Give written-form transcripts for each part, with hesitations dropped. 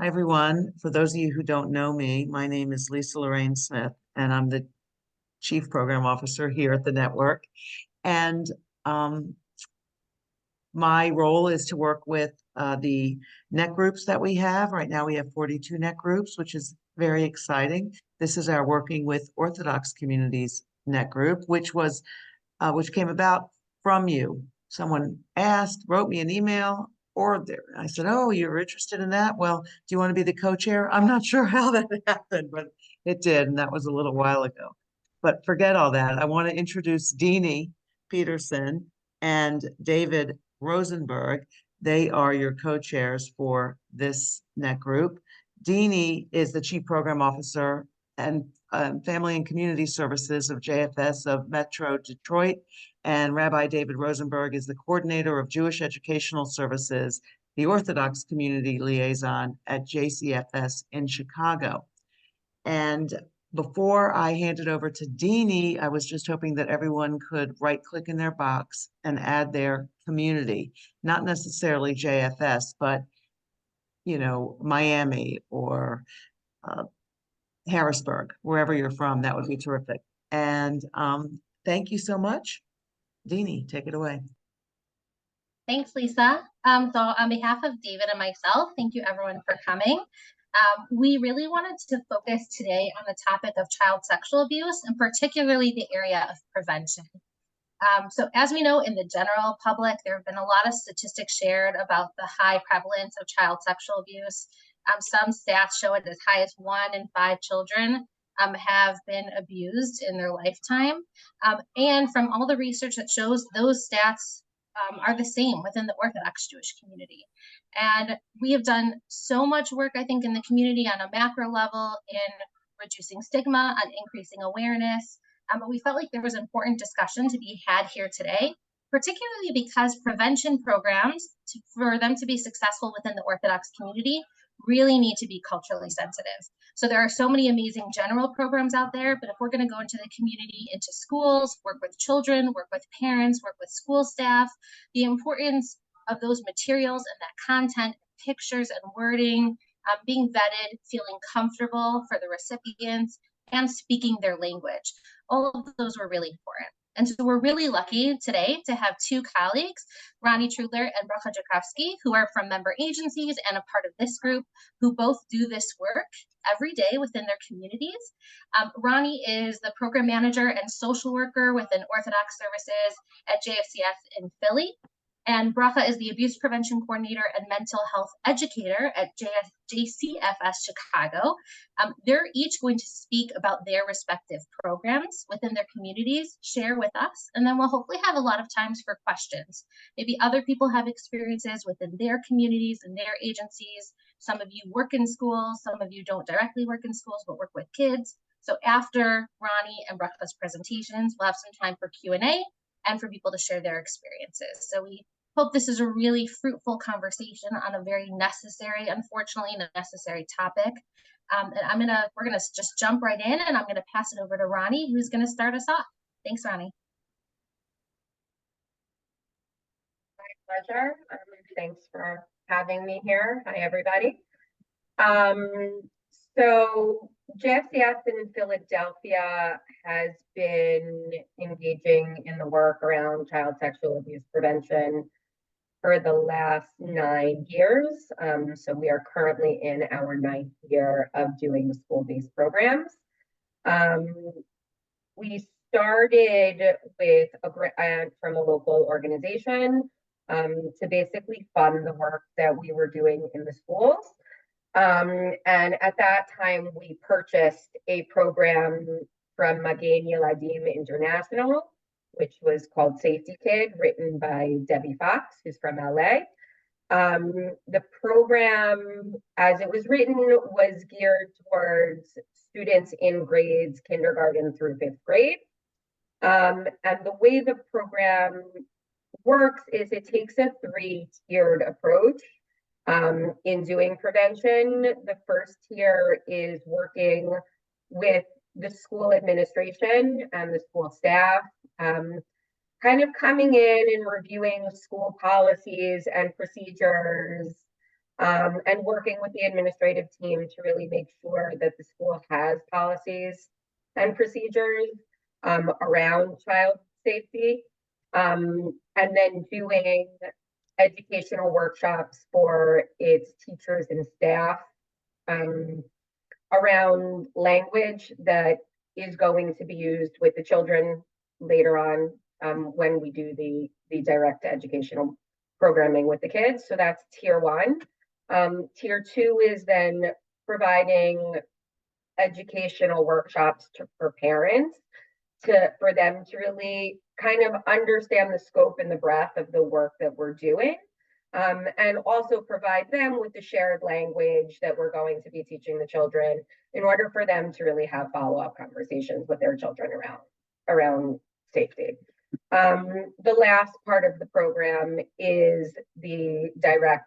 Hi, everyone. For those of you who don't know me, my name is Lisa Lorraine Smith, and I'm the Chief Program Officer here at the network. And um, my role is to work with the net groups that we have. Right now, we have 42 net groups, which is very exciting. This is our Working with Orthodox Communities net group, which came about from you. Someone asked, wrote me an email, or I said, "Oh, you're interested in that? Well, do you want to be the co-chair?" I'm not sure how that happened, but it did, and that was a little while ago. But forget all that. I want to introduce Deanie Peterson and David Rosenberg. They are your co-chairs for this net group. Deanie is the Chief Program Officer and Family and Community Services of JFS of Metro Detroit, and Rabbi David Rosenberg is the coordinator of Jewish Educational Services, the Orthodox Community Liaison at JCFS in Chicago. And before I hand it over to Deanie, I was just hoping that everyone could right-click in their box and add their community, not necessarily JFS, but Miami or Harrisburg, wherever you're from. That would be terrific. And thank you so much. Deanie, take it away. Thanks, Lisa. So on behalf of David and myself, thank you everyone for coming. We really wanted to focus today on the topic of child sexual abuse, and particularly the area of prevention. So as we know in the general public, there have been a lot of statistics shared about the high prevalence of child sexual abuse. Some stats show it as high as 1 in 5 children have been abused in their lifetime. And from all the research that shows, those stats are the same within the Orthodox Jewish community. And we have done so much work, I think, in the community on a macro level in reducing stigma, on increasing awareness. But we felt like there was important discussion to be had here today, particularly because prevention programs, for them to be successful within the Orthodox community, really need to be culturally sensitive. So there are so many amazing general programs out there, but if we're going to go into the community, into schools, work with children, work with parents, work with school staff, the importance of those materials and that content, pictures and wording, being vetted, feeling comfortable for the recipients, and speaking their language. All of those were really important. And so we're really lucky today to have 2 colleagues, Ronnie Trudler and Bracha Jakowski, who are from member agencies and a part of this group, who both do this work every day within their communities. Ronnie is the program manager and social worker within Orthodox Services at JFCS in Philly. And Bracha is the abuse prevention coordinator and mental health educator at JCFS Chicago. They're each going to speak about their respective programs within their communities, share with us, and then we'll hopefully have a lot of times for questions. Maybe other people have experiences within their communities and their agencies. Some of you work in schools, some of you don't directly work in schools, but work with kids. So after Ronnie and Bracha's presentations, we'll have some time for Q&A and for people to share their experiences. So we hope this is a really fruitful conversation on a very necessary, unfortunately, necessary topic. And we're gonna just jump right in, and I'm gonna pass it over to Ronnie, who's gonna start us off. Thanks, Ronnie. My pleasure. Thanks for having me here. Hi, everybody. So JFCS in Philadelphia has been engaging in the work around child sexual abuse prevention for the last 9 years. So we are currently in our 9th year of doing school-based programs. We started with a grant from a local organization to basically fund the work that we were doing in the schools. And at that time, we purchased a program from Magen Yeladim International, which was called Safety Kid, written by Debbie Fox, who's from LA. The program, as it was written, was geared towards students in grades kindergarten through 5th grade. And the way the program works is it takes a 3-tiered approach in doing prevention. The first tier is working with the school administration and the school staff, kind of coming in and reviewing school policies and procedures, and working with the administrative team to really make sure that the school has policies and procedures around child safety, and then doing educational workshops for its teachers and staff around language that is going to be used with the children later on when we do the direct educational programming with the kids. So that's tier one. Tier two is then providing educational workshops for parents for them to really kind of understand the scope and the breadth of the work that we're doing. And also provide them with the shared language that we're going to be teaching the children in order for them to really have follow-up conversations with their children around safety. The last part of the program is the direct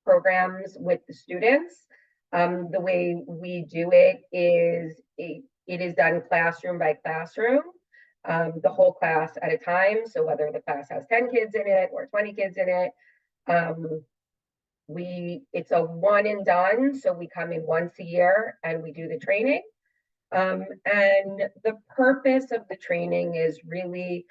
programs with the students. The way we do it is done classroom by classroom, the whole class at a time. So whether the class has 10 kids in it or 20 kids in it, it's a one and done. So we come in once a year and we do the training. And the purpose of the training is really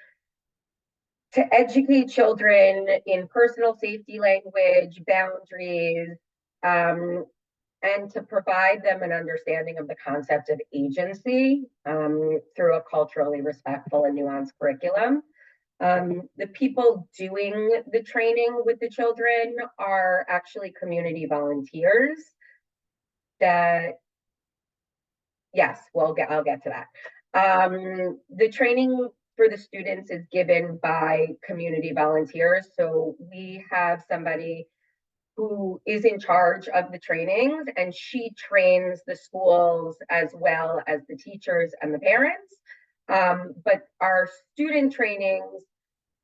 to educate children in personal safety language, boundaries, and to provide them an understanding of the concept of agency through a culturally respectful and nuanced curriculum. The people doing the training with the children are actually community volunteers that, yes, I'll get to that. The training for the students is given by community volunteers. So we have somebody who is in charge of the trainings, and she trains the schools as well as the teachers and the parents. But our student trainings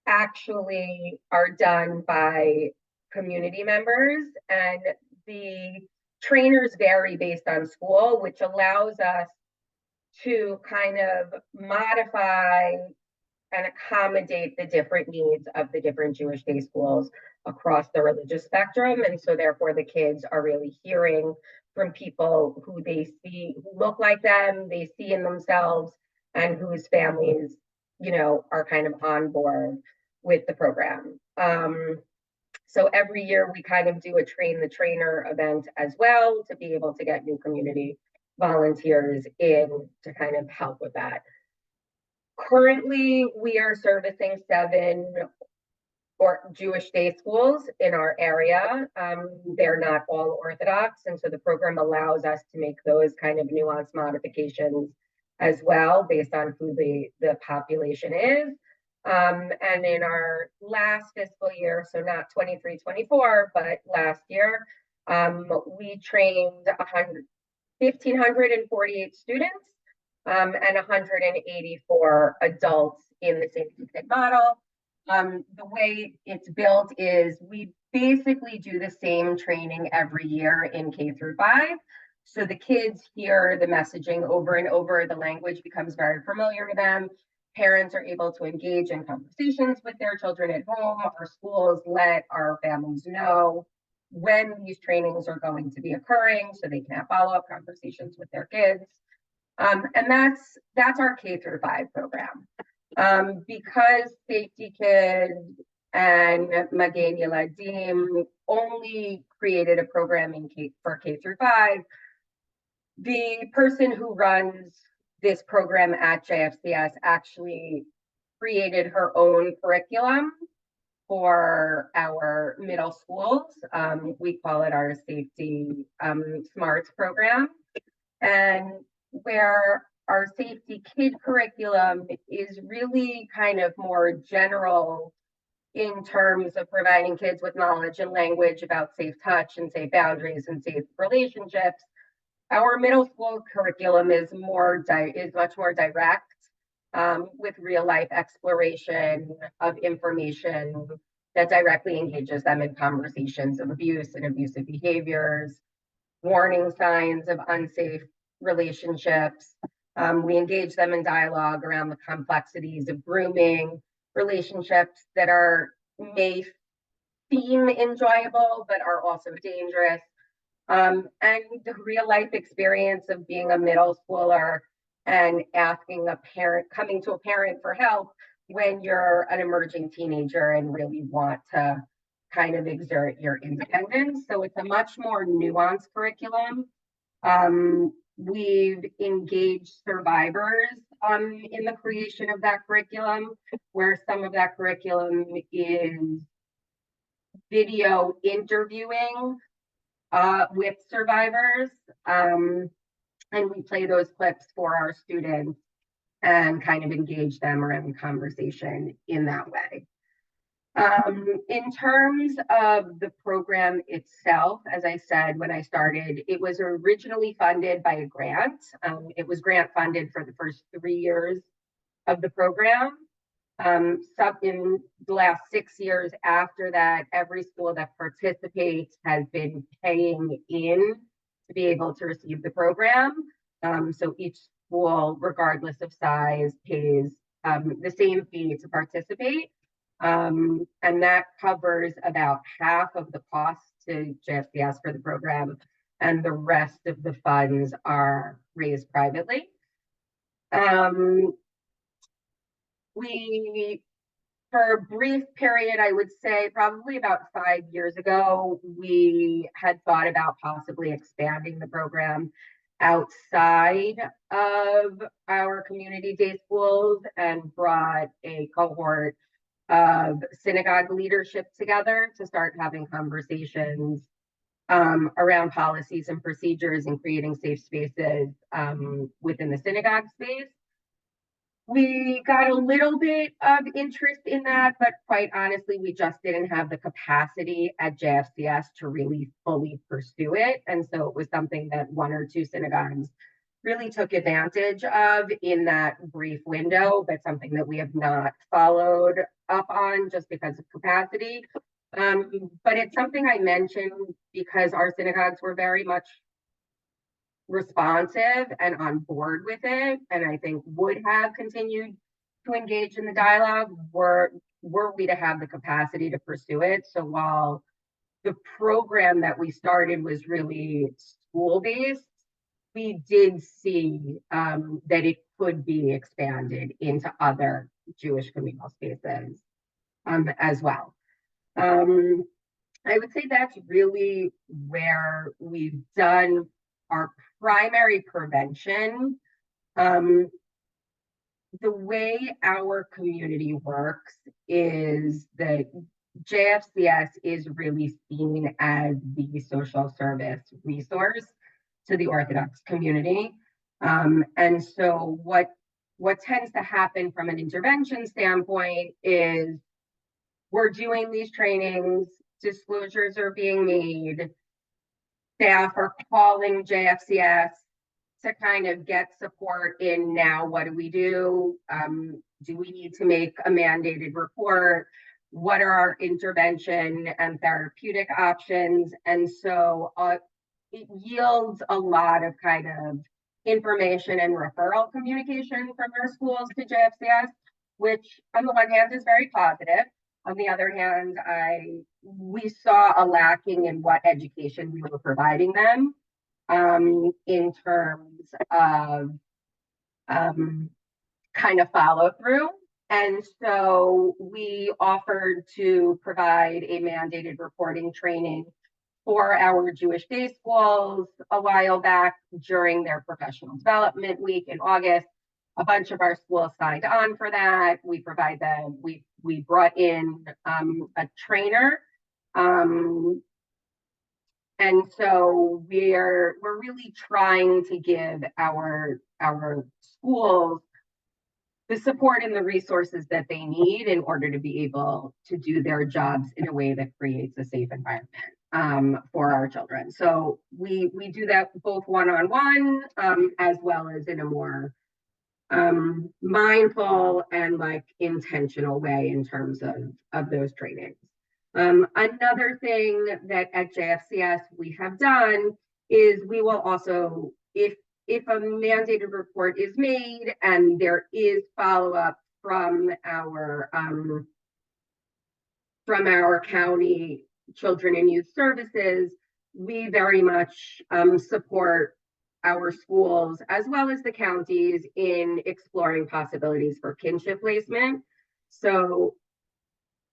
actually are done by community members, and the trainers vary based on school, which allows us to kind of modify and accommodate the different needs of the different Jewish day schools across the religious spectrum. And so therefore the kids are really hearing from people who they see, who look like them, they see in themselves, and whose families, are kind of on board with the program. So every year we kind of do a train the trainer event as well to be able to get new community volunteers in to kind of help with that. Currently, we are servicing 7 Jewish day schools in our area. They're not all Orthodox, and so the program allows us to make those kind of nuanced modifications as well based on who the population is. And in our last fiscal year, so not 23-24, but last year, we trained 1,548 students and 184 adults in the safety kit model. The way it's built is we basically do the same training every year in K through 5. So the kids hear the messaging over and over, the language becomes very familiar to them. Parents are able to engage in conversations with their children at home. Our schools let our families know when these trainings are going to be occurring so they can have follow-up conversations with their kids. And that's our K through 5 program. Because Safety Kids and Magen Yeladim only created a program for K through 5, the person who runs this program at JFCS actually created her own curriculum for our middle schools. We call it our Safety Smarts program. And where our Safety Kid curriculum is really kind of more general in terms of providing kids with knowledge and language about safe touch and safe boundaries and safe relationships. Our middle school curriculum is much more direct, with real life exploration of information that directly engages them in conversations of abuse and abusive behaviors, warning signs of unsafe relationships. We engage them in dialogue around the complexities of grooming, relationships that may seem enjoyable, but are also dangerous. And the real life experience of being a middle schooler and asking a parent, coming to a parent for help when you're an emerging teenager and really want to kind of exert your independence. So it's a much more nuanced curriculum. We've engaged survivors in the creation of that curriculum, where some of that curriculum is video interviewing with survivors. And we play those clips for our students and kind of engage them around the conversation in that way. In terms of the program itself, as I said when I started, it was originally funded by a grant. It was grant funded for the first 3 years of the program. In the last 6 years after that, every school that participates has been paying in to be able to receive the program. So each school, regardless of size, pays the same fee to participate. And that covers about half of the cost to JFCS for the program, and the rest of the funds are raised privately. For a brief period, I would say probably about 5 years ago, we had thought about possibly expanding the program outside of our community day schools and brought a cohort of synagogue leadership together to start having conversations around policies and procedures and creating safe spaces within the synagogue space. We got a little bit of interest in that, but quite honestly, we just didn't have the capacity at JFCS to really fully pursue it. And so it was something that 1 or 2 synagogues really took advantage of in that brief window, but something that we have not followed up on just because of capacity. But it's something I mentioned because our synagogues were very much responsive and on board with it, and I think would have continued to engage in the dialogue were we to have the capacity to pursue it. So while the program that we started was really school-based, we did see that it could be expanded into other Jewish communal spaces as well. I would say that's really where we've done our primary prevention. The way our community works is that JFCS is really seen as the social service resource to the Orthodox community. And so what tends to happen from an intervention standpoint is we're doing these trainings, disclosures are being made, staff are calling JFCS to kind of get support in now what do we do? Do we need to make a mandated report? What are our intervention and therapeutic options? And so it yields a lot of kind of information and referral communication from our schools to JFCS, which on the one hand is very positive. On the other hand, we saw a lacking in what education we were providing them in terms of kind of follow through. And so we offered to provide a mandated reporting training for our Jewish day schools a while back during their professional development week in August. A bunch of our schools signed on for that. We provide them, we brought in a trainer. And so we're really trying to give our schools the support and the resources that they need in order to be able to do their jobs in a way that creates a safe environment for our children. So we do that both one-on-one as well as in a more mindful and like intentional way in terms of those trainings. Another thing that at JFCS we have done is we will also, if a mandated report is made and there is follow-up from our from our county children and youth services, we very much support our schools as well as the counties in exploring possibilities for kinship placement. So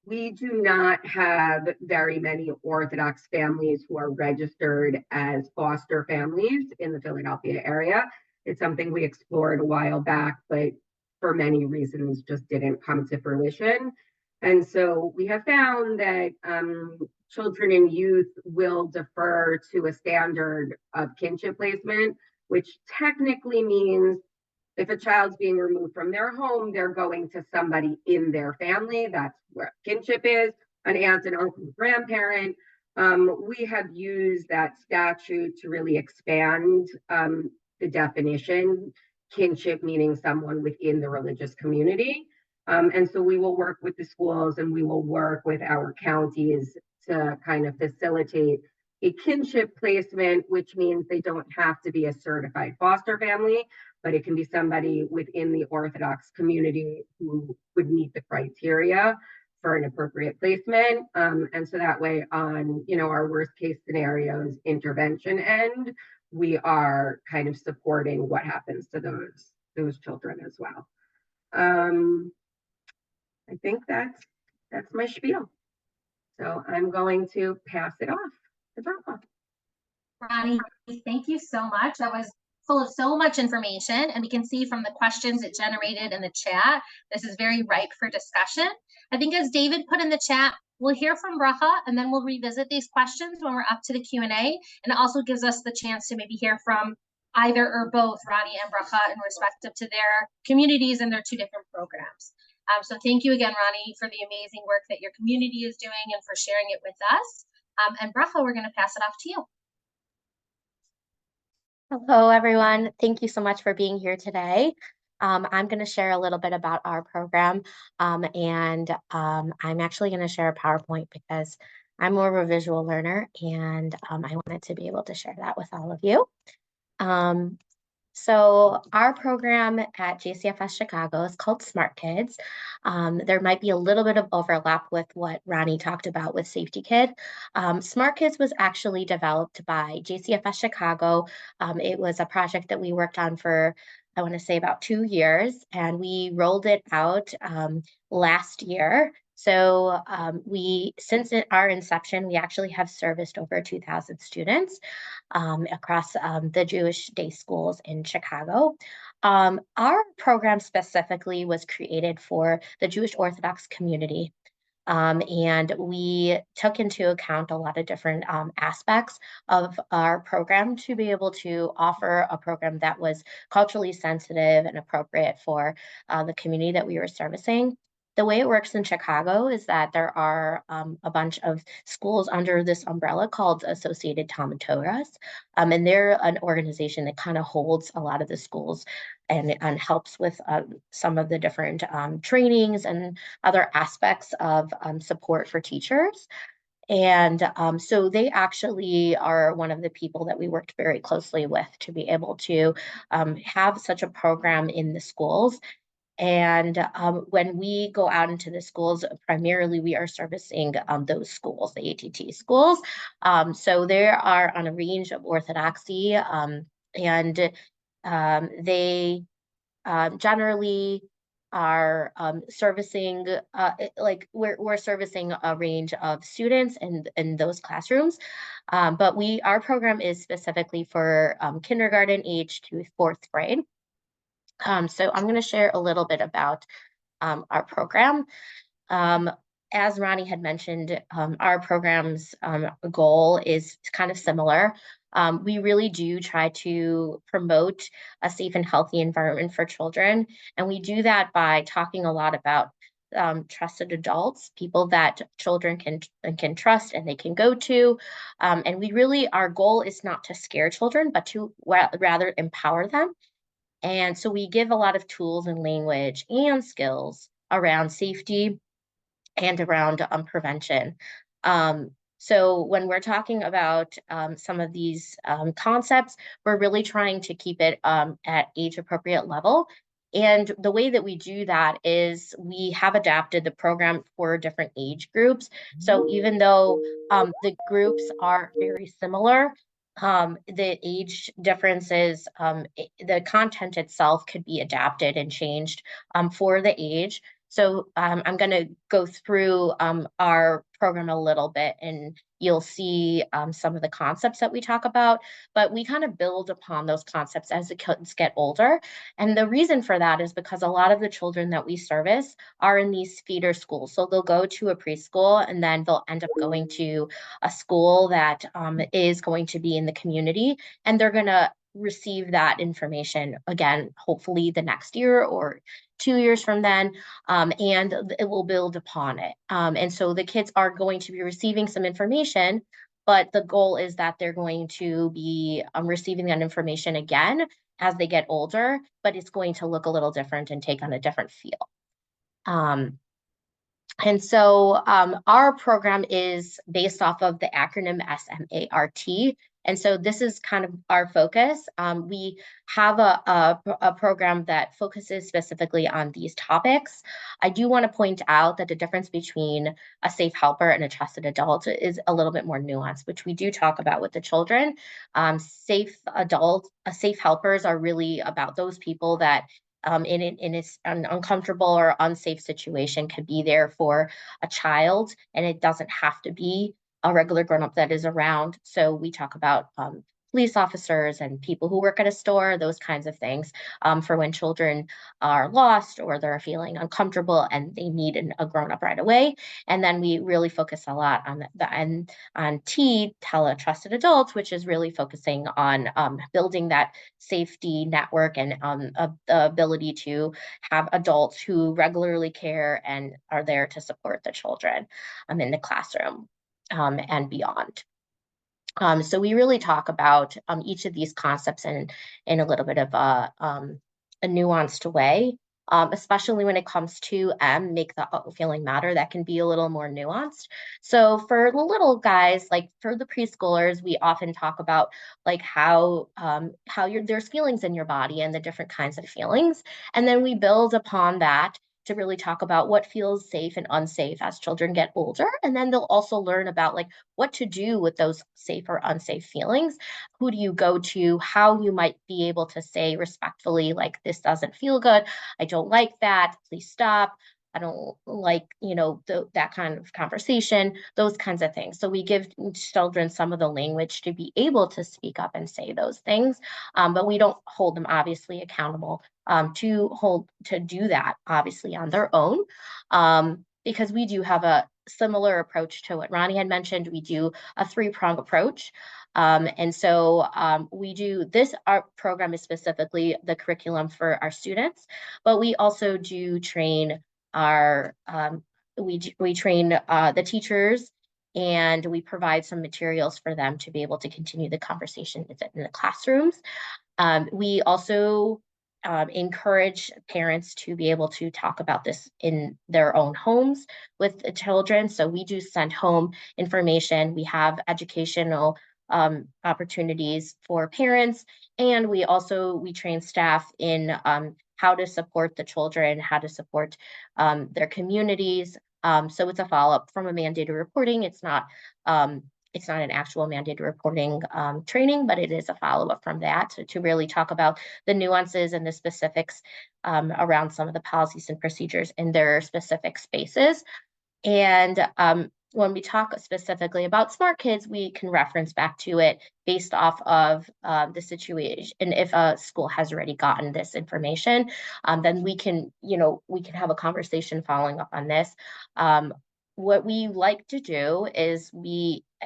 we do not have very many Orthodox families who are registered as foster families in the Philadelphia area. It's something we explored a while back, but for many reasons just didn't come to fruition. And so we have found that children and youth will defer to a standard of kinship placement, which technically means if a child's being removed from their home, they're going to somebody in their family. That's where kinship is, an aunt, an uncle, grandparent. We have used that statute to really expand the definition, kinship meaning someone within the religious community. And so we will work with the schools and we will work with our counties to kind of facilitate a kinship placement, which means they don't have to be a certified foster family, but it can be somebody within the Orthodox community who would meet the criteria for an appropriate placement. And so that way on, our worst case scenarios intervention end, we are kind of supporting what happens to those children as well. I think that's my spiel. So I'm going to pass it off to Drapa. Ronnie, thank you so much. That was full of so much information, and we can see from the questions it generated in the chat, this is very ripe for discussion. I think as David put in the chat, we'll hear from Bracha, and then we'll revisit these questions when we're up to the Q&A, and it also gives us the chance to maybe hear from either or both Ronnie and Bracha in respective to their communities and their two different programs. So thank you again, Ronnie, for the amazing work that your community is doing and for sharing it with us. And Bracha, we're going to pass it off to you. Hello, everyone. Thank you so much for being here today. I'm going to share a little bit about our program, and I'm actually going to share a PowerPoint because I'm more of a visual learner, and I wanted to be able to share that with all of you. So our program at JCFS Chicago is called Smart Kids. There might be a little bit of overlap with what Ronnie talked about with Safety Kid. Smart Kids was actually developed by JCFS Chicago. It was a project that we worked on for, I want to say, about 2 years, and we rolled it out last year. So since our inception, we actually have serviced over 2,000 students across the Jewish day schools in Chicago. Our program specifically was created for the Jewish Orthodox community. And we took into account a lot of different aspects of our program to be able to offer a program that was culturally sensitive and appropriate for the community that we were servicing. The way it works in Chicago is that there are a bunch of schools under this umbrella called Associated Talmud Torahs, and they're an organization that kind of holds a lot of the schools and helps with some of the different trainings and other aspects of support for teachers. And so they actually are one of the people that we worked very closely with to be able to have such a program in the schools. And when we go out into the schools, primarily we are servicing those schools, the ATT schools. So they are on a range of orthodoxy, and they generally are servicing, we're servicing a range of students in those classrooms. But our program is specifically for kindergarten age to 4th grade. So I'm going to share a little bit about our program. As Ronnie had mentioned, our program's goal is kind of similar. We really do try to promote a safe and healthy environment for children. And we do that by talking a lot about trusted adults, people that children can trust and they can go to. And our goal is not to scare children, but to rather empower them. And so we give a lot of tools and language and skills around safety and around prevention. So when we're talking about some of these concepts, we're really trying to keep it at age appropriate level. And the way that we do that is we have adapted the program for different age groups. So even though the groups are very similar, the age differences, the content itself could be adapted and changed for the age. So I'm going to go through our program a little bit, and you'll see some of the concepts that we talk about, but we kind of build upon those concepts as the kids get older. And the reason for that is because a lot of the children that we service are in these feeder schools. So they'll go to a preschool and then they'll end up going to a school that is going to be in the community, and they're going to receive that information again, hopefully the next year or 2 years from then, and it will build upon it. And so the kids are going to be receiving some information, but the goal is that they're going to be receiving that information again as they get older, but it's going to look a little different and take on a different feel. And so our program is based off of the acronym SMART. And so this is kind of our focus. We have a program that focuses specifically on these topics. I do want to point out that the difference between a safe helper and a trusted adult is a little bit more nuanced, which we do talk about with the children. Safe helpers are really about those people that in an uncomfortable or unsafe situation could be there for a child, and it doesn't have to be a regular grown-up that is around. So we talk about police officers and people who work at a store, those kinds of things, for when children are lost or they're feeling uncomfortable and they need a grown-up right away. And then we really focus a lot on on T, trusted adults, which is really focusing on building that safety network and the ability to have adults who regularly care and are there to support the children in the classroom and beyond. So we really talk about each of these concepts in a little bit of a nuanced way, especially when it comes to make the feeling matter. That can be a little more nuanced. So for the little guys, like for the preschoolers, we often talk about like how there's feelings in your body and the different kinds of feelings, and then we build upon that to really talk about what feels safe and unsafe as children get older. And then they'll also learn about like what to do with those safe or unsafe feelings. Who do you go to? How you might be able to say respectfully, like, this doesn't feel good. I don't like that. Please stop. I don't like, that kind of conversation, those kinds of things. So we give children some of the language to be able to speak up and say those things, but we don't hold them obviously accountable to do that obviously on their own, because we do have a similar approach to what Ronnie had mentioned. We do a three-prong approach. And so we do this, our program is specifically the curriculum for our students, but we also do train our, we train the teachers, and we provide some materials for them to be able to continue the conversation in the classrooms. We also encourage parents to be able to talk about this in their own homes with the children. So we do send home information. We have educational opportunities for parents, and we train staff in how to support the children, how to support their communities. So it's a follow-up from a mandated reporting. It's not an actual mandated reporting training, but it is a follow-up from that to really talk about the nuances and the specifics around some of the policies and procedures in their specific spaces. And when we talk specifically about smart kids, we can reference back to it based off of the situation. And if a school has already gotten this information, then we can have a conversation following up on this. What we like to do is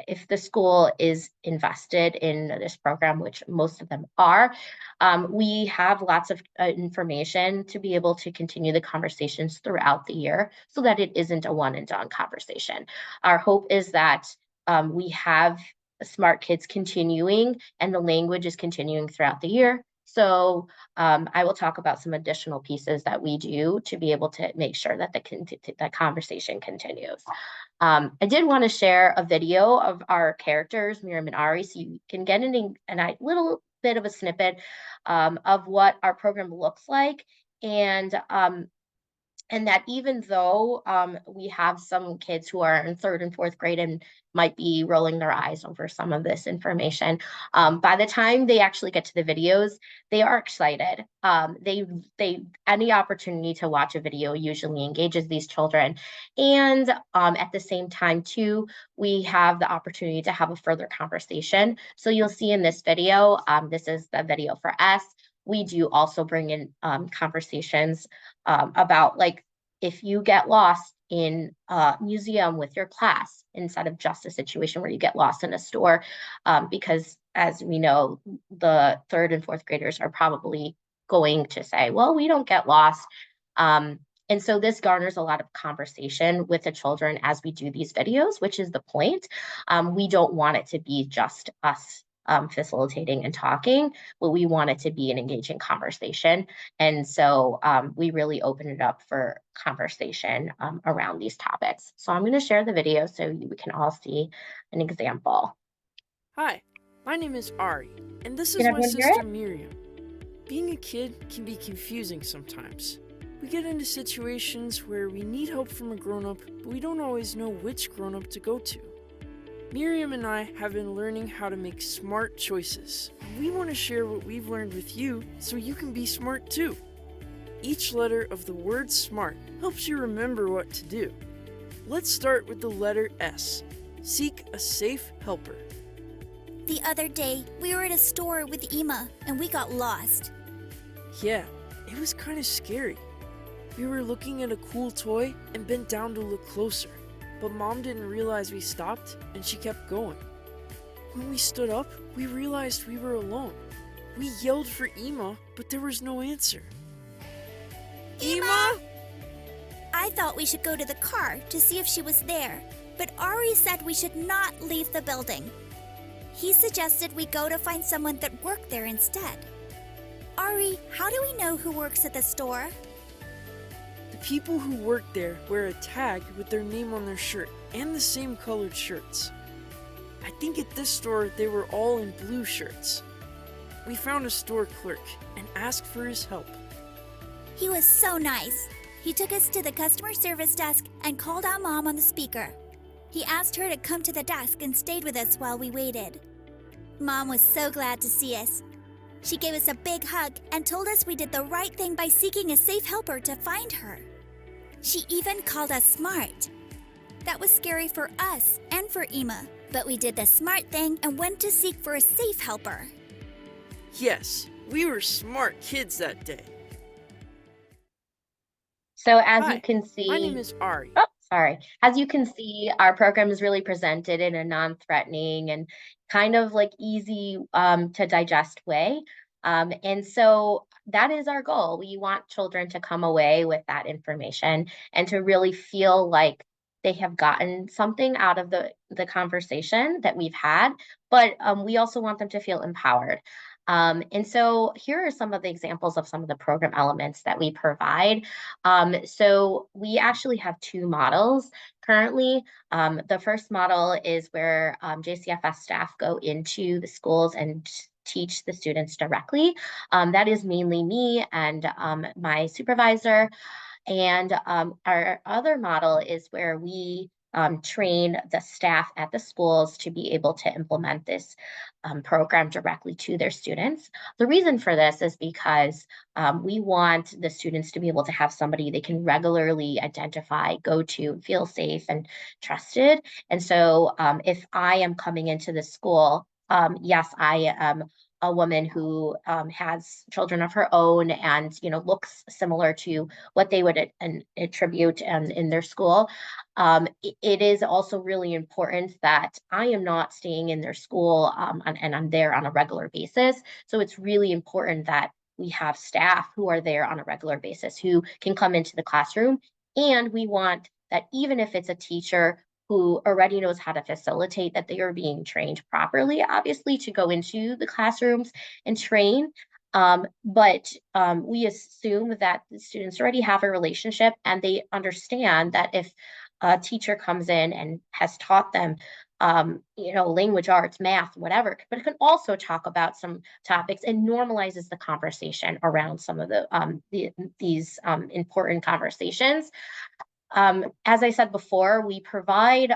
if the school is invested in this program, which most of them are, we have lots of information to be able to continue the conversations throughout the year so that it isn't a one and done conversation. Our hope is that we have smart kids continuing and the language is continuing throughout the year. So I will talk about some additional pieces that we do to be able to make sure that the conversation continues. I did want to share a video of our characters, Miriam and Ari, so you can get a little bit of a snippet of what our program looks like And that even though we have some kids who are in third and fourth grade and might be rolling their eyes over some of this information, by the time they actually get to the videos, they are excited. They any opportunity to watch a video usually engages these children, and at the same time too, we have the opportunity to have a further conversation. So you'll see in this video, this is the video for S. We do also bring in conversations about, like, if you get lost in a museum with your class instead of just a situation where you get lost in a store, because as we know, the third and fourth graders are probably going to say, well, we don't get lost. And so this garners a lot of conversation with the children as we do these videos, which is the point. We don't want it to be just us facilitating and talking, but we want it to be an engaging conversation. And so we really open it up for conversation around these topics. So I'm going to share the video so we can all see an example. Hi, my name is Ari, and this is Can my everyone hear sister it? Miriam. Being a kid can be confusing sometimes. We get into situations where we need help from a grown-up, but we don't always know which grown-up to go to. Miriam and I have been learning how to make smart choices, and we want to share what we've learned with you so you can be smart too. Each letter of the word SMART helps you remember what to do. Let's start with the letter S. Seek a safe helper. The other day, we were at a store with Emma and we got lost. Yeah, it was kind of scary. We were looking at a cool toy and bent down to look closer, but Mom didn't realize we stopped and she kept going. When we stood up, we realized we were alone. We yelled for Emma, but there was no answer. Emma! I thought we should go to the car to see if she was there, but Ari said we should not leave the building. He suggested we go to find someone that worked there instead. Ari, how do we know who works at the store? The people who work there wear a tag with their name on their shirt and the same colored shirts. I think at this store they were all in blue shirts. We found a store clerk and asked for his help. He was so nice. He took us to the customer service desk and called our mom on the speaker. He asked her to come to the desk and stayed with us while we waited. Mom was so glad to see us. She gave us a big hug and told us we did the right thing by seeking a safe helper to find her. She even called us smart. That was scary for us and for Emma, but we did the smart thing and went to seek for a safe helper. Yes, we were smart kids that day. So as Hi, you can see, my name is Ari. oh, sorry. As you can see, our program is really presented in a non-threatening and kind of like easy to digest way. And so that is our goal. We want children to come away with that information and to really feel like they have gotten something out of the conversation that we've had, but we also want them to feel empowered. And so here are some of the examples of some of the program elements that we provide. So we actually have two models currently. The first model is where JCFS staff go into the schools and teach the students directly. That is mainly me and my supervisor. And our other model is where we train the staff at the schools to be able to implement this program directly to their students. The reason for this is because we want the students to be able to have somebody they can regularly identify, go to, feel safe and trusted. And so if I am coming into the school, yes, I am a woman who has children of her own and looks similar to what they would attribute in their school. It is also really important that I am not staying in their school and I'm there on a regular basis. So it's really important that we have staff who are there on a regular basis who can come into the classroom. And we want that even if it's a teacher who already knows how to facilitate, that they are being trained properly, obviously, to go into the classrooms and train. But we assume that the students already have a relationship and they understand that if a teacher comes in and has taught them language arts, math, whatever, but it can also talk about some topics and normalizes the conversation around some of these important conversations. As I said before, we provide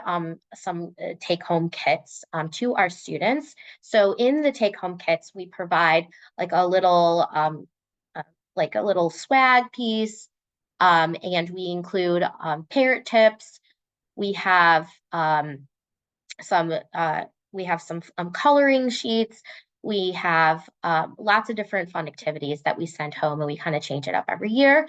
some take-home kits to our students. So in the take-home kits, we provide like a little swag piece, and we include parent tips. We have some coloring sheets. We have lots of different fun activities that we send home, and we kind of change it up every year.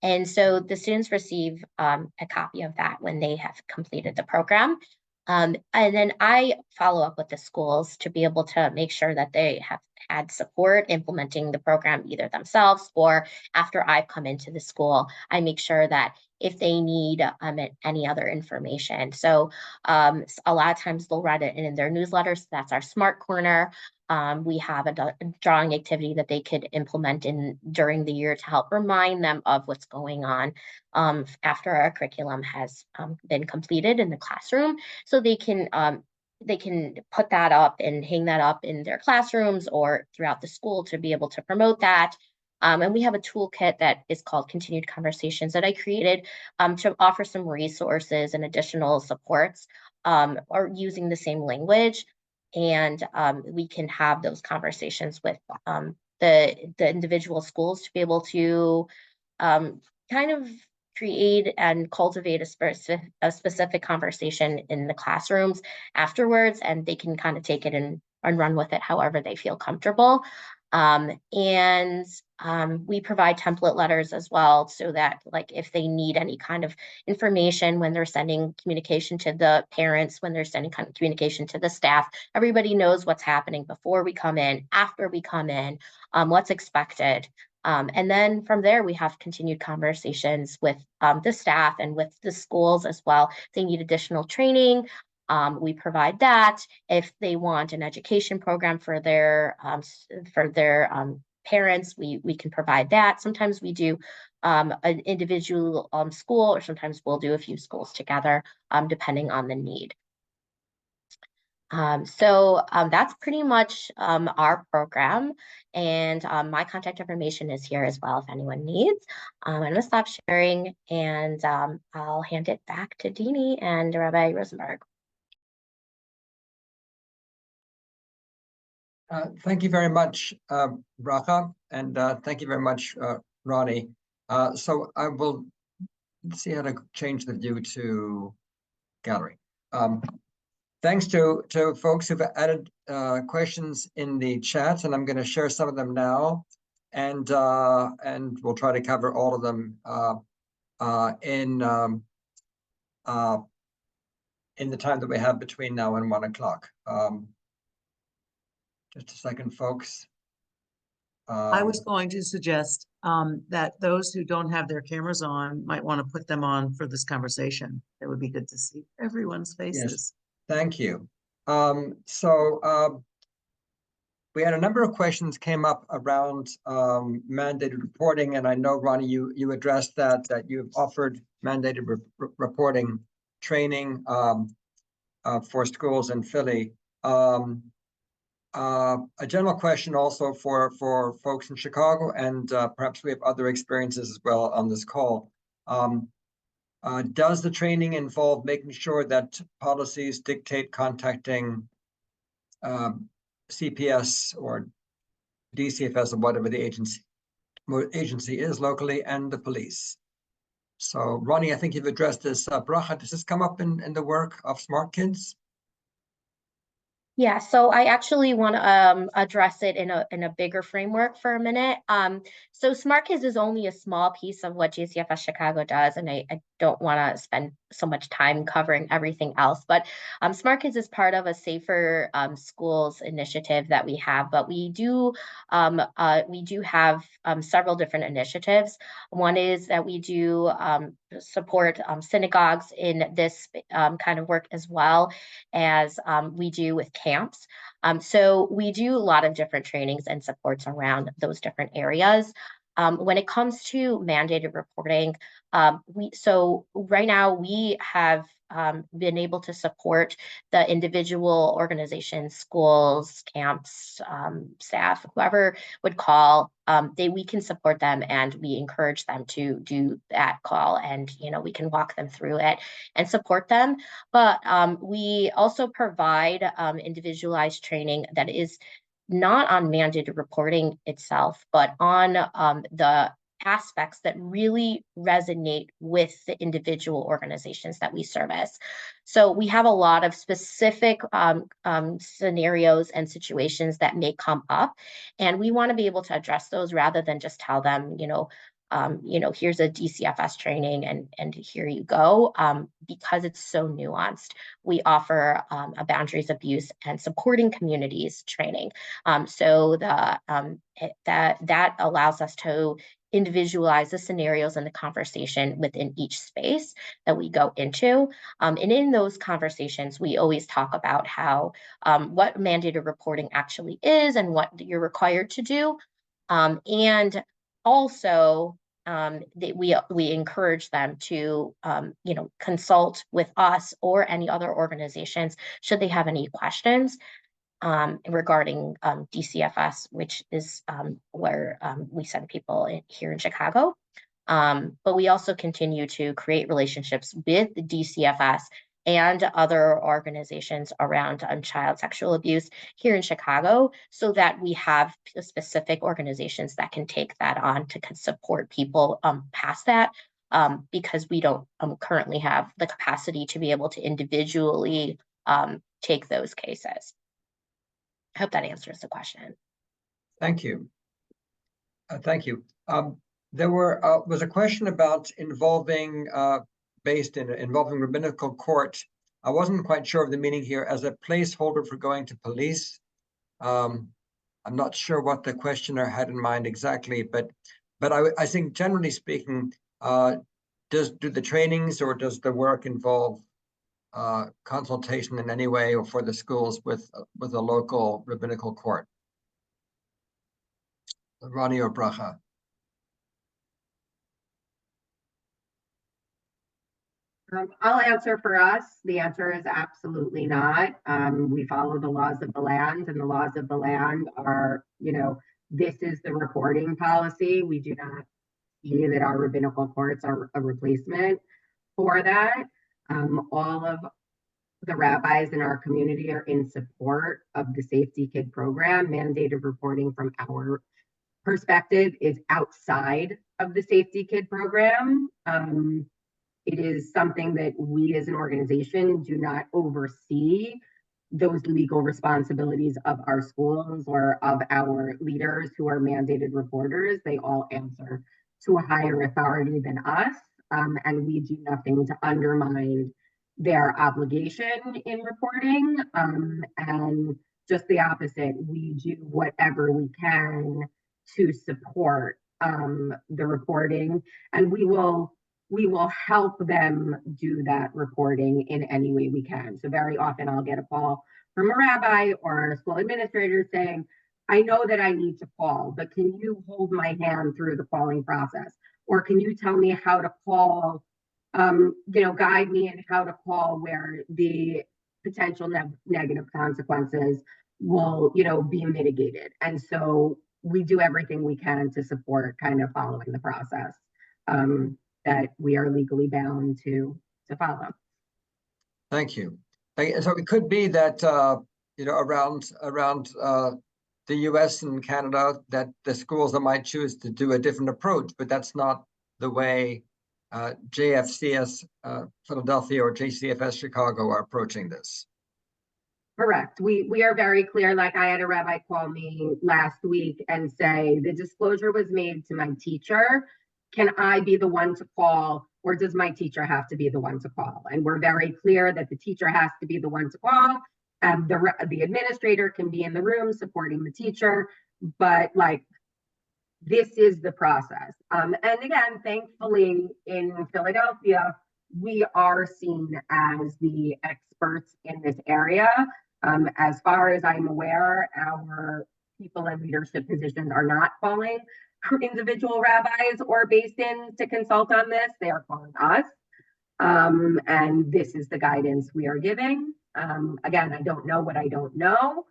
And so the students receive a copy of that when they have completed the program. And then I follow up with the schools to be able to make sure that they have had support implementing the program either themselves or after I've come into the school, I make sure that if they need any other information. So a lot of times they'll write it in their newsletters. That's our Smart Corner. We have a drawing activity that they could implement during the year to help remind them of what's going on after our curriculum has been completed in the classroom. So they can put that up and hang that up in their classrooms or throughout the school to be able to promote that. And we have a toolkit that is called Continued Conversations that I created to offer some resources and additional supports or using the same language. And we can have those conversations with the individual schools to be able to kind of create and cultivate a specific conversation in the classrooms afterwards, and they can kind of take it and run with it however they feel comfortable. We provide template letters as well, so that like if they need any kind of information when they're sending communication to the parents, when they're sending kind of communication to the staff, everybody knows what's happening before we come in, after we come in, what's expected. And then from there, we have continued conversations with the staff and with the schools as well. If they need additional training, we provide that. If they want an education program for their parents, we can provide that. Sometimes we do an individual school, or sometimes we'll do a few schools together, depending on the need. So that's pretty much our program, and my contact information is here as well if anyone needs. I'm going to stop sharing, and I'll hand it back to Dini and Rabbi Rosenberg. Thank you very much, Bracha, and thank you very much, Ronnie. So I will see how to change the view to gallery. Thanks to folks who've added questions in the chat, and I'm going to share some of them now, and we'll try to cover all of them in the time that we have between now and 1 o'clock. Just a second, folks. I was going to suggest that those who don't have their cameras on might want to put them on for this conversation. It would be good to see everyone's faces. Yes, thank you. We had a number of questions came up around mandated reporting, and I know, Ronnie, you addressed that you've offered mandated reporting training for schools in Philly. A general question also for folks in Chicago, and perhaps we have other experiences as well on this call. Does the training involve making sure that policies dictate contacting CPS or DCFS or whatever the agency is locally, and the police? So, Ronnie, I think you've addressed this. Bracha, does this come up in the work of Smart Kids? Yeah, so I actually want to address it in a bigger framework for a minute. So Smart Kids is only a small piece of what JCFS Chicago does, and I don't want to spend so much time covering everything else. But Smart Kids is part of a Safer Schools initiative that we have. But we do have several different initiatives. One is that we do support synagogues in this kind of work, as well as we do with camps. So we do a lot of different trainings and supports around those different areas. When it comes to mandated reporting, so right now we have been able to support the individual organizations, schools, camps, staff, whoever would call, we can support them, and we encourage them to do that call, and we can walk them through it and support them. But we also provide individualized training that is not on mandated reporting itself, but on the aspects that really resonate with the individual organizations that we service. So we have a lot of specific scenarios and situations that may come up, and we want to be able to address those rather than just tell them, here's a DCFS training and here you go, because it's so nuanced. We offer a boundaries abuse and supporting communities training. So that allows us to individualize the scenarios and the conversation within each space that we go into. And in those conversations, we always talk about how what mandated reporting actually is and what you're required to do. And also, we encourage them to, consult with us or any other organizations should they have any questions regarding DCFS, which is where we send people here in Chicago. But we also continue to create relationships with the DCFS and other organizations around child sexual abuse here in Chicago, so that we have specific organizations that can take that on to support people past that, because we don't currently have the capacity to be able to individually take those cases. I hope that answers the question. Thank you. Thank you. There was a question about involving rabbinical court. I wasn't quite sure of the meaning here as a placeholder for going to police. I'm not sure what the questioner had in mind exactly, but I think generally speaking, do the trainings or does the work involve consultation in any way or for the schools with a local rabbinical court? Ronnie or Bracha? I'll answer for us. The answer is absolutely not. We follow the laws of the land, and the laws of the land are, this is the reporting policy. We do not see that our rabbinical courts are a replacement for that. All of the rabbis in our community are in support of the Safety Kid program. Mandated reporting from our perspective is outside of the Safety Kid program. It is something that we as an organization do not oversee those legal responsibilities of our schools or of our leaders who are mandated reporters. They all answer to a higher authority than us, and we do nothing to undermine their obligation in reporting, and just the opposite. We do whatever we can to support the reporting, and we will help them do that reporting in any way we can. So very often I'll get a call from a rabbi or a school administrator saying, I know that I need to call, but can you hold my hand through the calling process? Or can you tell me how to call, guide me in how to call where the potential negative consequences will, be mitigated. And so we do everything we can to support kind of following the process that we are legally bound to follow. Thank you. So it could be that around the U.S. and Canada, that the schools that might choose to do a different approach, but that's not the way JFCS Philadelphia or JCFS Chicago are approaching this. Correct. We are very clear. Like, I had a rabbi call me last week and say, the disclosure was made to my teacher. Can I be the one to call, or does my teacher have to be the one to call? And we're very clear that the teacher has to be the one to call. The administrator can be in the room supporting the teacher, but this is the process. And again, thankfully in Philadelphia, we are seen as the experts in this area. As far as I'm aware, our people in leadership positions are not calling individual rabbis or basins to consult on this. They are calling us. And this is the guidance we are giving. Again, I don't know what I don't know,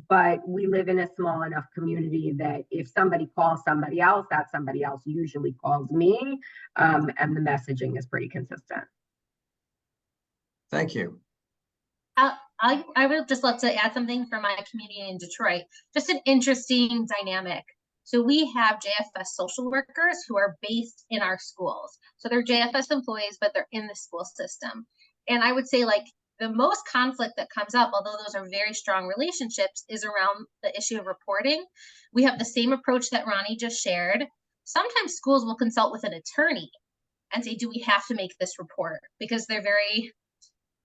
but we live in a small enough community that if somebody calls somebody else, that somebody else usually calls me, and the messaging is pretty consistent. Thank you. I would just love to add something from my community in Detroit. Just an interesting dynamic. So we have JFS social workers who are based in our schools. So they're JFS employees, but they're in the school system. And I would say, like, the most conflict that comes up, although those are very strong relationships, is around the issue of reporting. We have the same approach that Ronnie just shared. Sometimes schools will consult with an attorney and say, do we have to make this report? Because they're very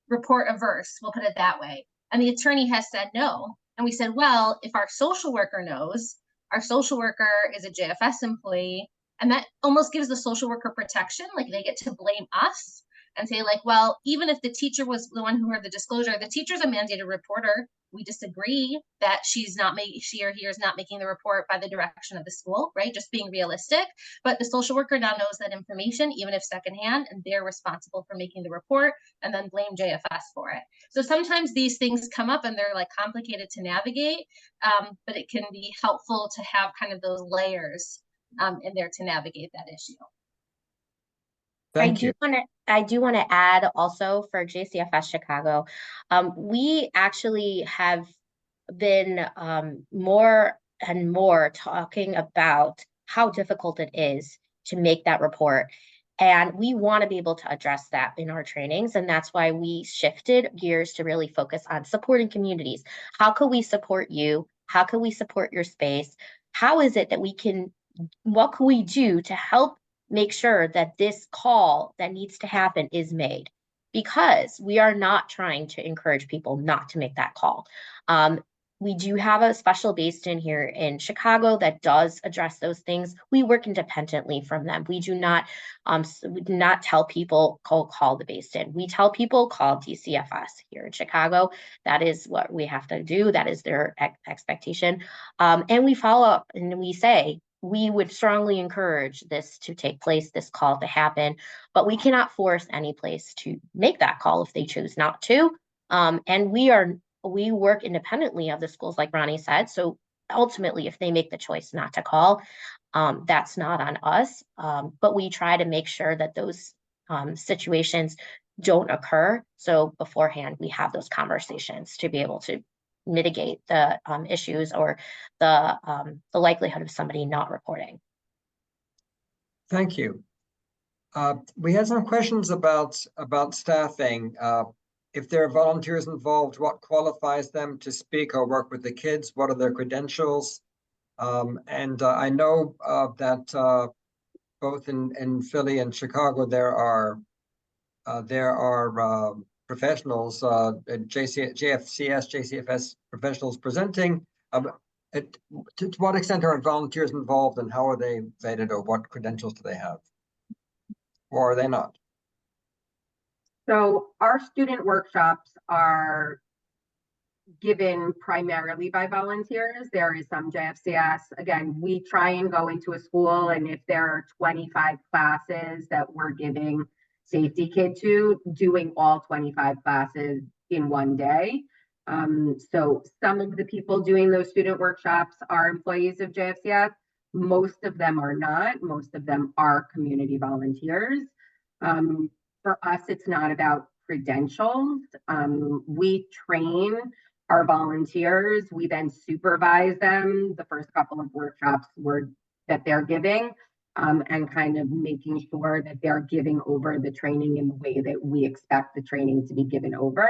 report averse, we'll put it that way. And the attorney has said no. And we said, well, if our social worker knows, our social worker is a JFS employee, and that almost gives the social worker protection, like they get to blame us and say, like, well, even if the teacher was the one who heard the disclosure, the teacher's a mandated reporter. We disagree that she or he is not making the report by the direction of the school, right? Just being realistic. But the social worker now knows that information, even if secondhand, and they're responsible for making the report and then blame JFS for it. So sometimes these things come up and they're like complicated to navigate, but it can be helpful to have kind of those layers in there to navigate that issue. Thank you. I do want to add also for JCFS Chicago, we actually have been more and more talking about how difficult it is to make that report. And we want to be able to address that in our trainings. And that's why we shifted gears to really focus on supporting communities. How can we support you? How can we support your space? How is it that what can we do to help make sure that this call that needs to happen is made? Because we are not trying to encourage people not to make that call. We do have a special based in here in Chicago that does address those things. We work independently from them. We do not tell people call the based in. We tell people call DCFS here in Chicago. That is what we have to do. That is their expectation. And we follow up and we say, we would strongly encourage this to take place, this call to happen, but we cannot force any place to make that call if they choose not to. And we work independently of the schools, like Ronnie said. So ultimately, if they make the choice not to call, that's not on us. But we try to make sure that those situations don't occur. So beforehand, we have those conversations to be able to mitigate the issues or the likelihood of somebody not reporting. Thank you. We had some questions about staffing. If there are volunteers involved, what qualifies them to speak or work with the kids? What are their credentials? And I know that both in Philly and Chicago there are professionals, JFCS, JCFS professionals presenting. To what extent are volunteers involved, and how are they vetted, or what credentials do they have, or are they not? So our student workshops are given primarily by volunteers. There is some JFCS. Again, we try and go into a school, and if there are 25 classes that we're giving safety kid to, doing all 25 classes in one day. So some of the people doing those student workshops are employees of JFCS. Most of them are not. Most of them are community volunteers. For us, it's not about credentials. We train our volunteers. We then supervise them the first couple of workshops that they're giving, and kind of making sure that they're giving over the training in the way that we expect the training to be given over.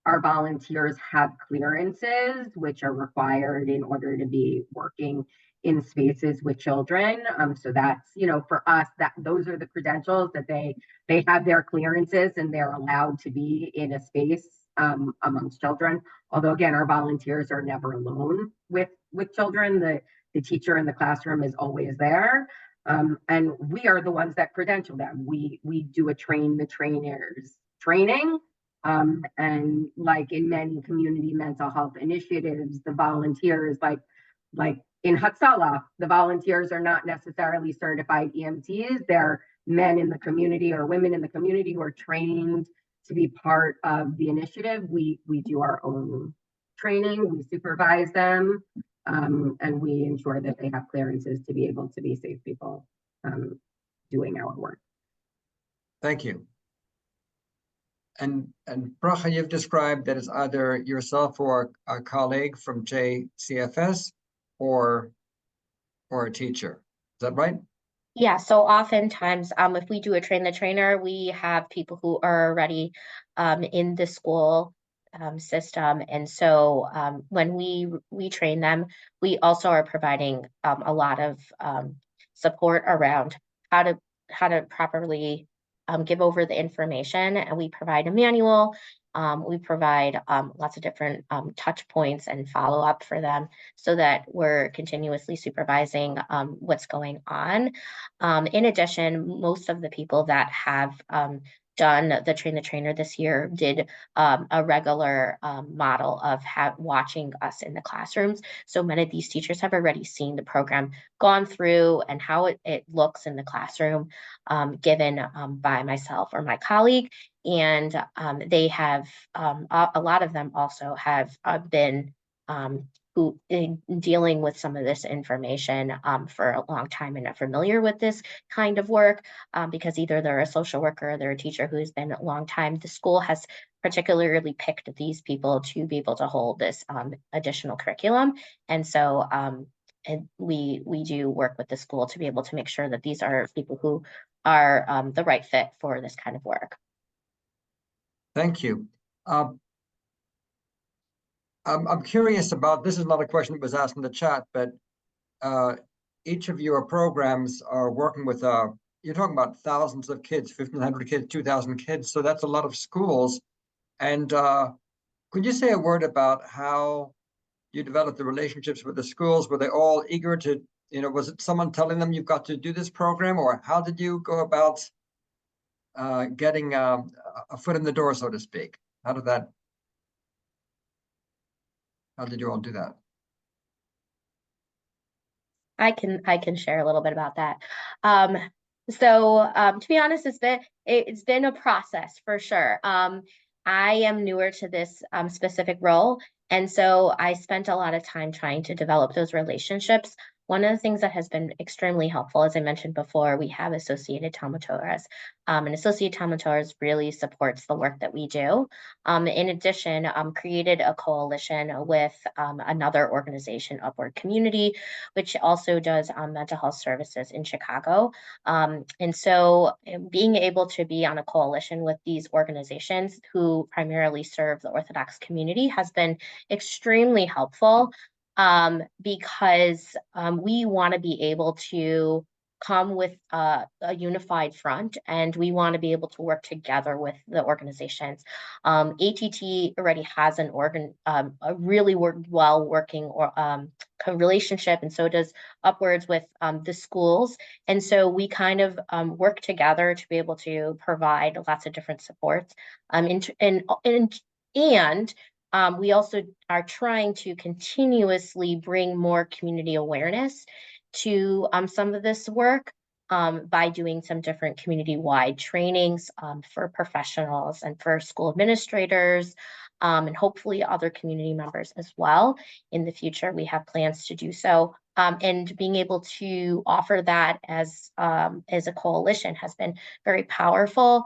Our volunteers have clearances, which are required in order to be working in spaces with children. So that's, for us, those are the credentials that they have their clearances and they're allowed to be in a space amongst children. Although again, our volunteers are never alone with children. The teacher in the classroom is always there. And we are the ones that credential them. We do a train the trainers training. And like in many community mental health initiatives, the volunteers, like in Hatzalah, the volunteers are not necessarily certified EMTs. They're men in the community or women in the community who are trained to be part of the initiative. We do our own training, we supervise them, and we ensure that they have clearances to be able to be safe people doing our work. Thank you. And Bracha, you've described that it's either yourself or a colleague from JCFS or a teacher. Is that right? Yeah, so oftentimes, if we do a train the trainer, we have people who are already in the school system, and so when we train them, we also are providing a lot of support around how to properly give over the information, and we provide a manual. We provide lots of different touch points and follow up for them so that we're continuously supervising what's going on. In addition, most of the people that have done the Train the Trainer this year did a regular model of watching us in the classrooms. So many of these teachers have already seen the program gone through and how it looks in the classroom given by myself or my colleague. And they have, a lot of them also have been who in dealing with some of this information for a long time and are familiar with this kind of work because either they're a social worker or they're a teacher who's been a long time. The school has particularly picked these people to be able to hold this additional curriculum. And so and we do work with the school to be able to make sure that these are people who are the right fit for this kind of work. Thank you. I'm curious about, this is not a question that was asked in the chat, but each of your programs are working with, you're talking about thousands of kids, 1,500 kids, 2,000 kids, so that's a lot of schools. And could you say a word about how you developed the relationships with the schools? Were they all eager to, was it someone telling them you've got to do this program, or how did you go about getting a foot in the door, so to speak? How did you all do that? I can share a little bit about that. To be honest, it's been a process for sure. I am newer to this specific role, and so I spent a lot of time trying to develop those relationships. One of the things that has been extremely helpful, as I mentioned before, we have Associated Talmud Torahs, and Associated Talmud Torahs really supports the work that we do. In addition, created a coalition with another organization, Upward Community, which also does mental health services in Chicago. And so being able to be on a coalition with these organizations who primarily serve the Orthodox community has been extremely helpful because we want to be able to come with a unified front, and we want to be able to work together with the organizations. ATT already has an a really working relationship, and so does Upwards with the schools. And so we kind of work together to be able to provide lots of different supports. And we also are trying to continuously bring more community awareness to some of this work by doing some different community-wide trainings for professionals and for school administrators and hopefully other community members as well. In the future, we have plans to do so. And being able to offer that as a coalition has been very powerful.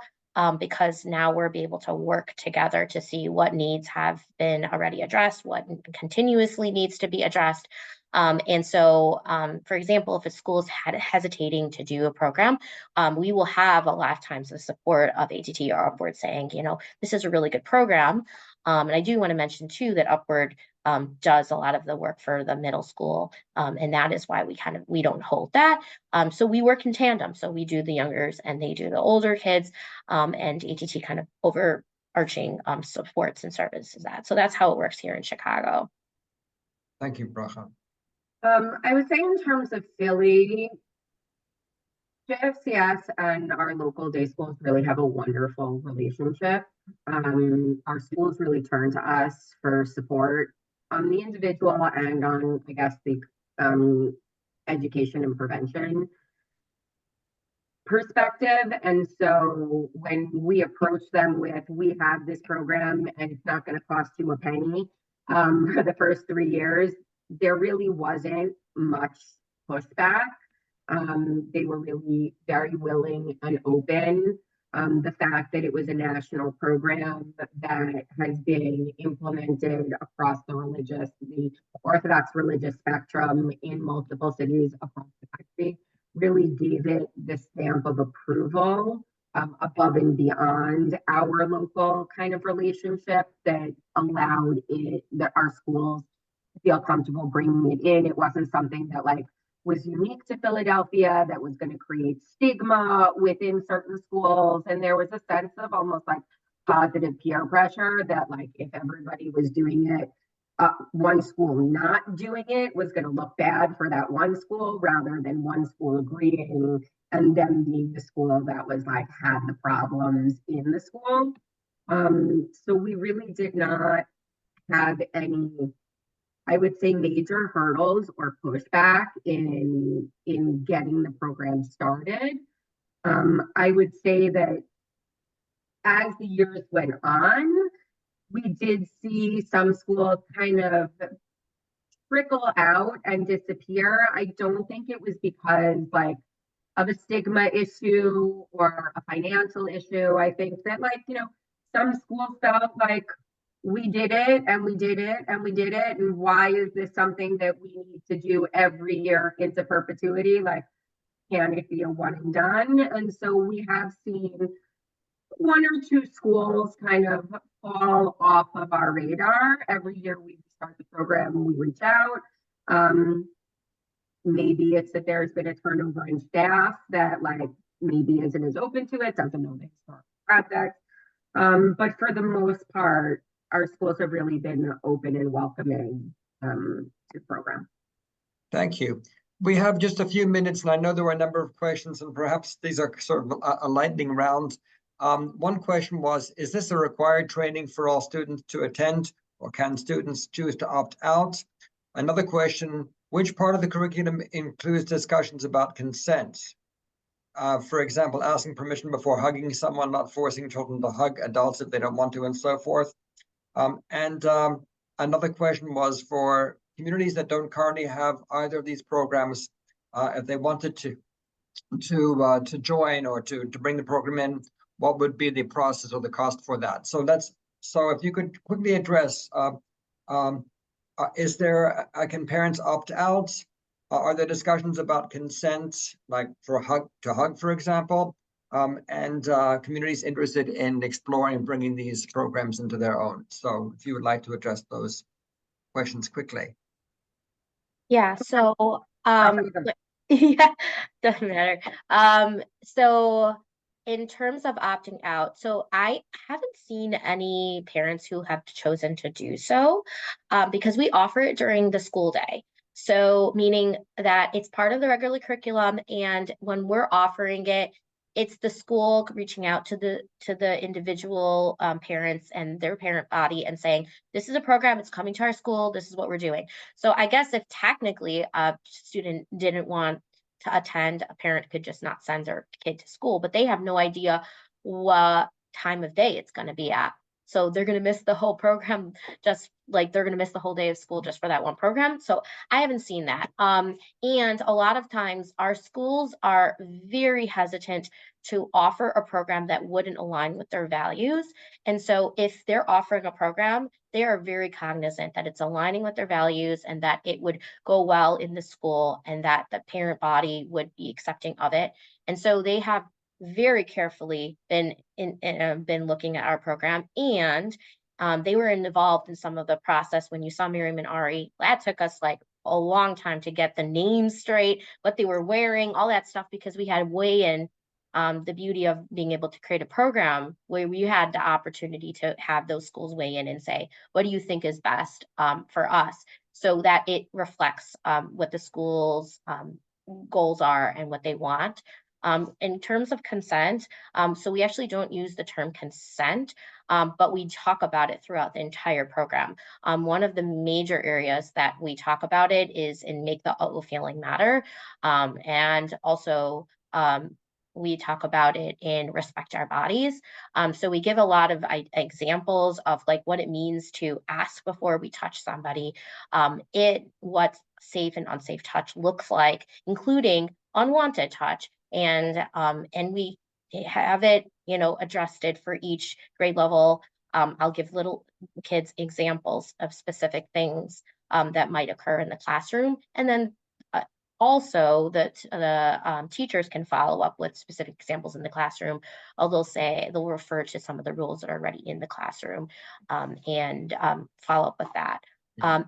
Because now we're able to work together to see what needs have been already addressed, what continuously needs to be addressed. And so, for example, if a school is hesitating to do a program, we will have a lot of times the support of ATT or Upward saying, this is a really good program. And I do want to mention too that Upward does a lot of the work for the middle school, and that is why we don't hold that. So we work in tandem. So we do the youngers and they do the older kids, and ATT kind of overarching supports and services that. So that's how it works here in Chicago. Thank you, Bracha. I would say in terms of Philly, JFCS and our local day schools really have a wonderful relationship. Our schools really turn to us for support on the individual and on, I guess, the education and prevention perspective. And so when we approach them with, we have this program and it's not going to cost you a penny for the first 3 years, there really wasn't much pushback. They were really very willing and open. The fact that it was a national program that has been implemented across the Orthodox religious spectrum in multiple cities across the country really gave it the stamp of approval, above and beyond our local kind of relationship that allowed our schools to feel comfortable bringing it in. It wasn't something that like was unique to Philadelphia that was going to create stigma within certain schools. And there was a sense of almost like positive peer pressure that like if everybody was doing it, one school not doing it was going to look bad for that one school rather than one school agreeing and them being the school that was like had the problems in the school. So we really did not have any, I would say, major hurdles or pushback in getting the program started. I would say that as the years went on, we did see some schools kind of trickle out and disappear. I don't think it was because like of a stigma issue or a financial issue. I think that like, some schools felt like we did it and we did it and we did it. And why is this something that we need to do every year into perpetuity? Like, can it be a one and done? And so we have seen one or two schools kind of fall off of our radar. Every year we start the program, we reach out. Maybe it's that there's been a turnover in staff that like maybe isn't as open to it, doesn't know the historical project. But for the most part, our schools have really been open and welcoming to the program. Thank you. We have just a few minutes, and I know there were a number of questions, and perhaps these are sort of a lightning round. One question was, is this a required training for all students to attend, or can students choose to opt out? Another question, which part of the curriculum includes discussions about consent? For example, asking permission before hugging someone, not forcing children to hug adults if they don't want to, and so forth. Another question was for communities that don't currently have either of these programs, if they wanted to join or to bring the program in, what would be the process or the cost for that? So if you could quickly address, is there, can parents opt out? Are there discussions about consent, like for hug, for example? And communities interested in exploring and bringing these programs into their own. So if you would like to address those questions quickly. Yeah, so yeah, doesn't matter. So in terms of opting out, so I haven't seen any parents who have chosen to do so, because we offer it during the school day. So meaning that it's part of the regular curriculum, and when we're offering it, it's the school reaching out to the individual parents and their parent body and saying, this is a program, it's coming to our school, this is what we're doing. So I guess if technically a student didn't want to attend, a parent could just not send their kid to school, but they have no idea what time of day it's going to be at. So they're going to miss the whole program, just like they're going to miss the whole day of school just for that one program. So I haven't seen that. And a lot of times our schools are very hesitant to offer a program that wouldn't align with their values. And so if they're offering a program, they are very cognizant that it's aligning with their values and that it would go well in the school and that the parent body would be accepting of it. And so they have very carefully been looking at our program, and they were involved in some of the process. When you saw Miriam and Ari, that took us like a long time to get the names straight, what they were wearing, all that stuff, because we had weigh in. The beauty of being able to create a program where we had the opportunity to have those schools weigh in and say, what do you think is best for us, so that it reflects what the school's goals are and what they want. In terms of consent, so we actually don't use the term consent, but we talk about it throughout the entire program. One of the major areas that we talk about it is in make the feeling matter, and also we talk about it in Respect Our Bodies. So we give a lot of examples of like what it means to ask before we touch somebody, what safe and unsafe touch looks like, including unwanted touch, and we have it, adjusted for each grade level. I'll give little kids examples of specific things that might occur in the classroom, and then also that the teachers can follow up with specific examples in the classroom. They'll refer to some of the rules that are already in the classroom, and follow up with that.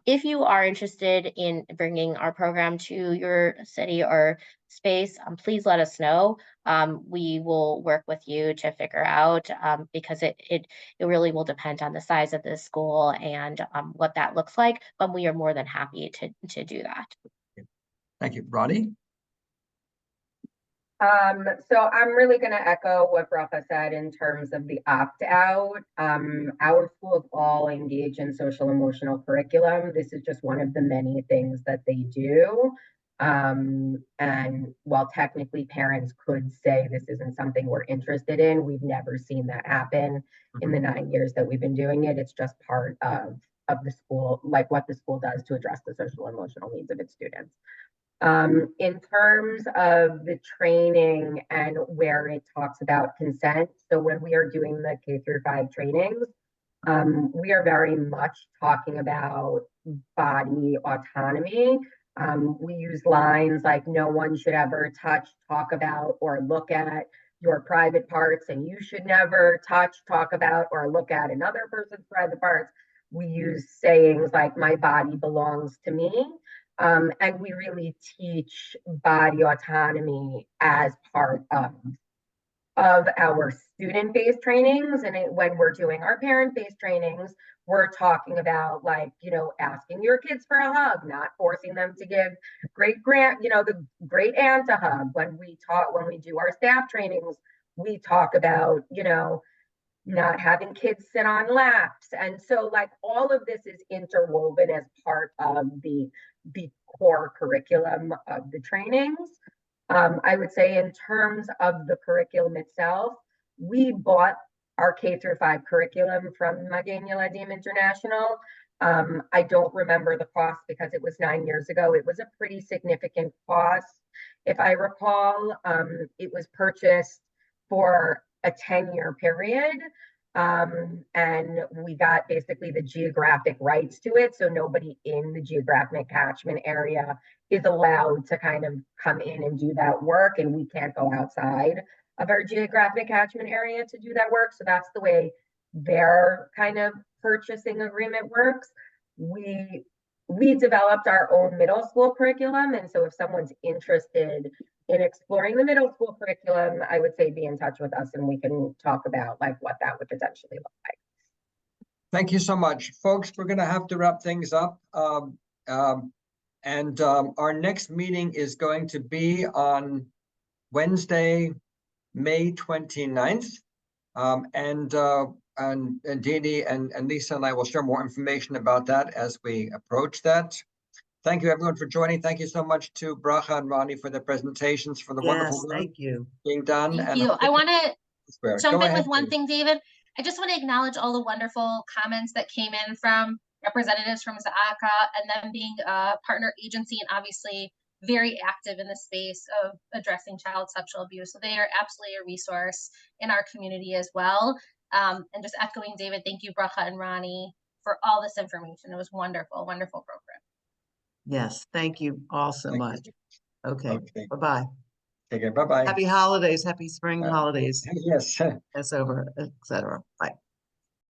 If you are interested in bringing our program to your city or space, please let us know. We will work with you to figure out, because it really will depend on the size of the school and what that looks like, but we are more than happy to do that. Thank you. Ronnie? So I'm really going to echo what Rafa said in terms of the opt-out. Our schools all engage in social emotional curriculum. This is just one of the many things that they do. And while technically parents could say this isn't something we're interested in, we've never seen that happen in the 9 years that we've been doing it. It's just part of the school, like what the school does to address the social emotional needs of its students. In terms of the training and where it talks about consent, so when we are doing the K-5 trainings, we are very much talking about body autonomy. We use lines like no one should ever touch, talk about, or look at your private parts, and you should never touch, talk about, or look at another person's private parts. We use sayings like my body belongs to me. And we really teach body autonomy as part of our student-based trainings. And when we're doing our parent-based trainings, we're talking about asking your kids for a hug, not forcing them to give the great aunt a hug. When we do our staff trainings, we talk about, not having kids sit on laps. And so all of this is interwoven as part of the core curriculum of the trainings. I would say in terms of the curriculum itself, we bought our K-5 curriculum from Maguen Yeladim International. I don't remember the cost because it was 9 years ago. It was a pretty significant cost. If I recall, it was purchased for a 10-year period. And we got basically the geographic rights to it. So nobody in the geographic catchment area is allowed to kind of come in and do that work. And we can't go outside of our geographic catchment area to do that work. So that's the way their kind of purchasing agreement works. We developed our own middle school curriculum. And so if someone's interested in exploring the middle school curriculum, I would say be in touch with us and we can talk about what that would potentially look like. Thank you so much. Folks, we're going to have to wrap things up. Our next meeting is going to be on Wednesday, May 29th. And Dini and Lisa and I will share more information about that as we approach that. Thank you everyone for joining. Thank you so much to Bracha and Ronnie for the presentations, for the wonderful work thank you. being done. Thank you. I want to jump in with one please. thing, David. I just want to acknowledge all the wonderful comments that came in from representatives from Za'aka and them being a partner agency and obviously very active in the space of addressing child sexual abuse. So they are absolutely a resource in our community as well. And just echoing David, thank you, Bracha and Ronnie, for all this information. It was wonderful, wonderful program. Yes, thank you all so much. Okay. Bye-bye. Take care. Bye-bye. Happy holidays, happy spring holidays. Yes. That's over, etc. Bye.